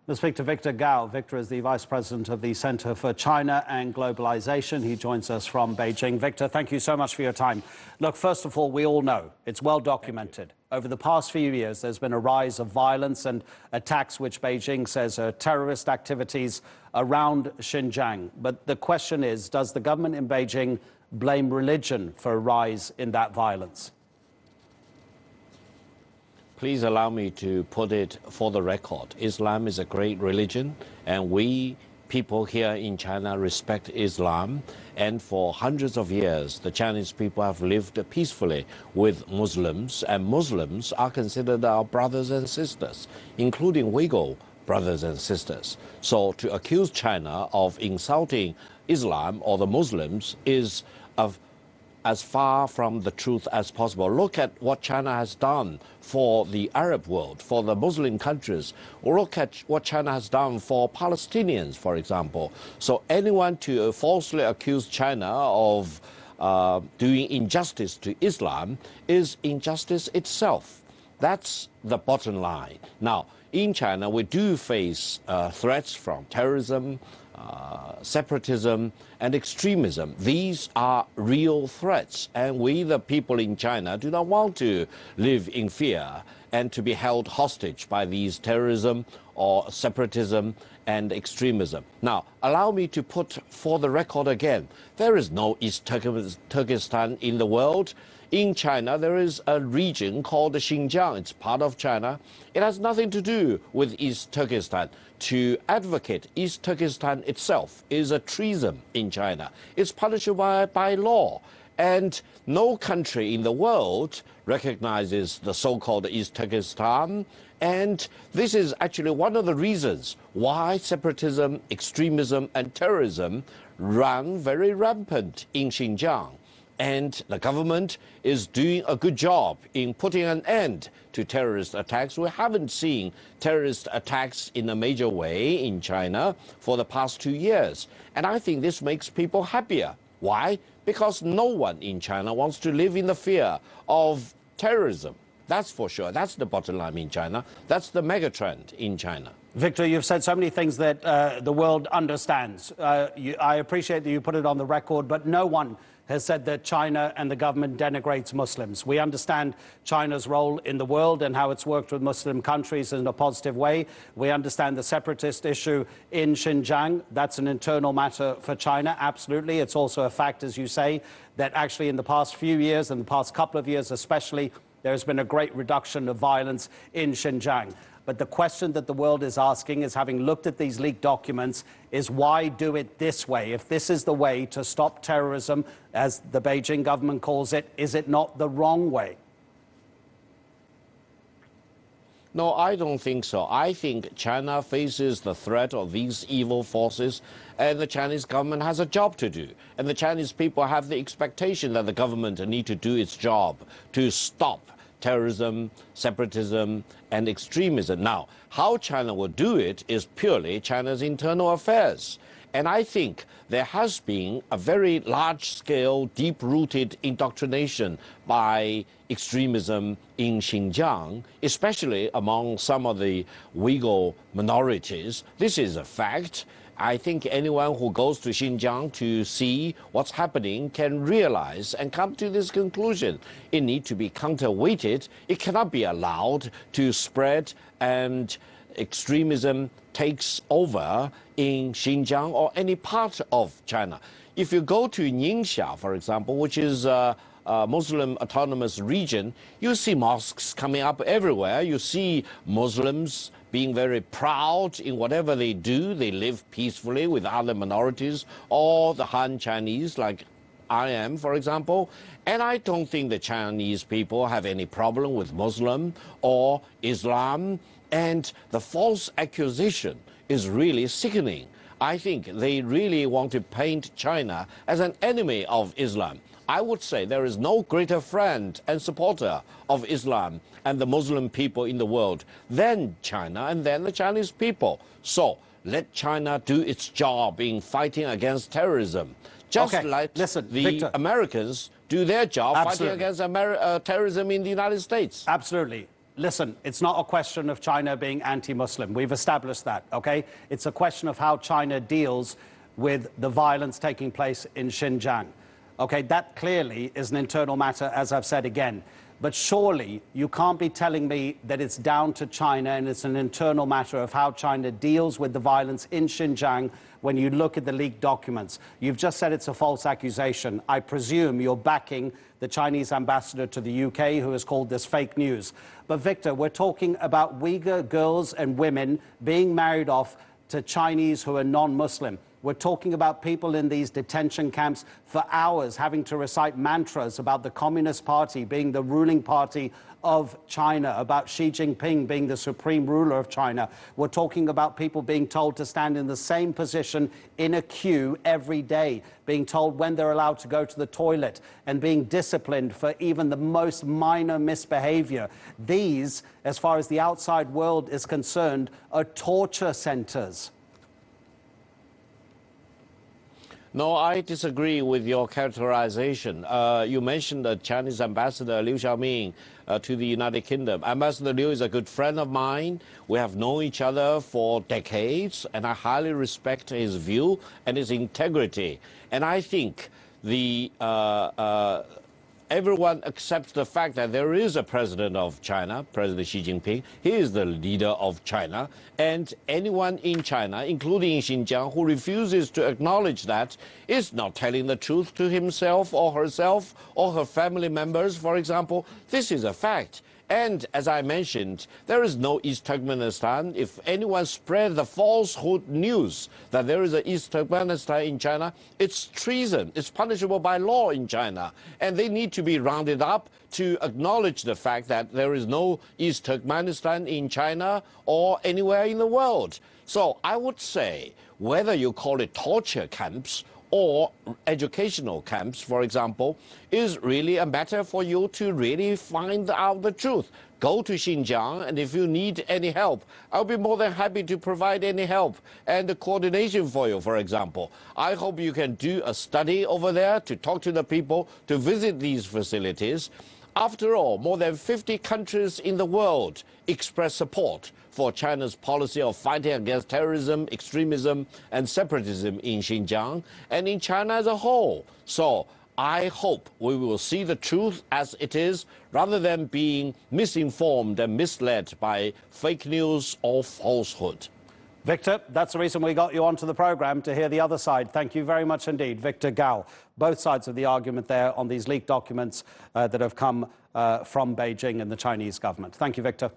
Let's speak to Victor Gao. Victor is the Vice President of the Center for China and Globalization. He joins us from Beijing. Victor, thank you so much for your time. Look, first of all, we all know, it's well documented. Over the past few years, there's been a rise of violence and attacks which Beijing says are terrorist activities around Xinjiang. But the question is, does the government in Beijing blame religion for a rise in that violence? Please allow me to put it for the record. Islam is a great religion, and we people here in China respect Islam. And for hundreds of years, the Chinese people have lived peacefully with Muslims, and Muslims are considered our brothers and sisters, including Uighur brothers and sisters. So to accuse China of insulting Islam or the Muslims is as far from the truth as possible. Look at what China has done for the Arab world, for the Muslim countries. Look at what China has done for Palestinians, for example. So anyone to falsely accuse China of doing injustice to Islam is injustice itself. That's the bottom line. Now, in China, we do face threats from terrorism, separatism and extremism. These are real threats, and we, the people in China, do not want to live in fear and to be held hostage by these terrorism or separatism and extremism. Now, allow me to put for the record again, there is no East Turkestan in the world. In China, there is a region called Xinjiang. It's part of China. It has nothing to do with East Turkestan. To advocate East Turkestan itself is a treason in China. It's punishable by law. And no country in the world recognizes the so-called East Turkestan. And this is actually one of the reasons why separatism, extremism, and terrorism run very rampant in Xinjiang. And the government is doing a good job in putting an end to terrorist attacks. We haven't seen terrorist attacks in a major way in China for the past 2 years. And I think this makes people happier. Why? Because no one in China wants to live in the fear of terrorism. That's for sure. That's the bottom line in China. That's the mega trend in China. Victor, you've said so many things that the world understands. I appreciate that you put it on the record, but no one has said that China and the government denigrates Muslims. We understand China's role in the world and how it's worked with Muslim countries in a positive way. We understand the separatist issue in Xinjiang. That's an internal matter for China, absolutely. It's also a fact, as you say, that actually in the past few years, and the past couple of years especially, there's been a great reduction of violence in Xinjiang. But the question that the world is asking is, having looked at these leaked documents, is why do it this way? If this is the way to stop terrorism, as the Beijing government calls it, is it not the wrong way? No, I don't think so. I think China faces the threat of these evil forces, and the Chinese government has a job to do. And the Chinese people have the expectation that the government need to do its job to stop terrorism, separatism, and extremism. Now, how China will do it is purely China's internal affairs. And I think there has been a very large-scale, deep-rooted indoctrination by extremism in Xinjiang, especially among some of the Uyghur minorities. This is a fact. I think anyone who goes to Xinjiang to see what's happening can realize and come to this conclusion. It needs to be counterweighted. It cannot be allowed to spread and extremism takes over in Xinjiang or any part of China. If you go to Ningxia, for example, which is a Muslim autonomous region, you see mosques coming up everywhere. You see Muslims being very proud in whatever they do. They live peacefully with other minorities, or the Han Chinese, like I am, for example. And I don't think the Chinese people have any problem with Muslim or Islam. And the false accusation is really sickening. I think they really want to paint China as an enemy of Islam. I would say there is no greater friend and supporter of Islam and the Muslim people in the world than China and then the Chinese people. So let China do its job in fighting against terrorism. Just like the Americans do their job fighting against terrorism in the United States. Absolutely. listen, it's not a question of China being anti-Muslim. We've established that, okay? It's a question of how China deals with the violence taking place in Xinjiang. Okay, that clearly is an internal matter, as I've said again. But surely you can't be telling me that it's down to China and it's an internal matter of how China deals with the violence in Xinjiang when you look at the leaked documents. You've just said it's a false accusation. I presume you're backing the Chinese ambassador to the UK who has called this fake news. But Victor, we're talking about Uyghur girls and women being married off to Chinese who are non-Muslim. We're talking about people in these detention camps for hours having to recite mantras about the Communist Party being the ruling party of China, about Xi Jinping being the supreme ruler of China. We're talking about people being told to stand in the same position in a queue every day, being told when they're allowed to go to the toilet, and being disciplined for even the most minor misbehavior. These, as far as the outside world is concerned, are torture centers. No, I disagree with your characterization. You mentioned the Chinese ambassador Liu Xiaoming to the United Kingdom. Ambassador Liu is a good friend of mine. We have known each other for decades, and I highly respect his view and his integrity. And I think everyone accepts the fact that there is a president of China, President Xi Jinping. He is the leader of China. And anyone in China, including Xinjiang, who refuses to acknowledge that is not telling the truth to himself or herself or her family members, for example. This is a fact. And as I mentioned, there is no East Turkmenistan. If anyone spread the falsehood news that there is an East Turkmenistan in China, it's treason. It's punishable by law in China. And they need to be rounded up to acknowledge the fact that there is no East Turkmenistan in China or anywhere in the world. So I would say, whether you call it torture camps or educational camps, for example, is really a matter for you to really find out the truth. Go to Xinjiang, and if you need any help, I'll be more than happy to provide any help and the coordination for you, for example. I hope you can do a study over there to talk to the people, to visit these facilities. After all, more than 50 countries in the world express support for China's policy of fighting against terrorism, extremism, and separatism in Xinjiang and in China as a whole. So I hope we will see the truth as it is, rather than being misinformed and misled by fake news or falsehood. Victor, that's the reason we got you onto the program, to hear the other side. Thank you very much indeed, Victor Gao. Both sides of the argument there on these leaked documents that have come from Beijing and the Chinese government. Thank you, Victor.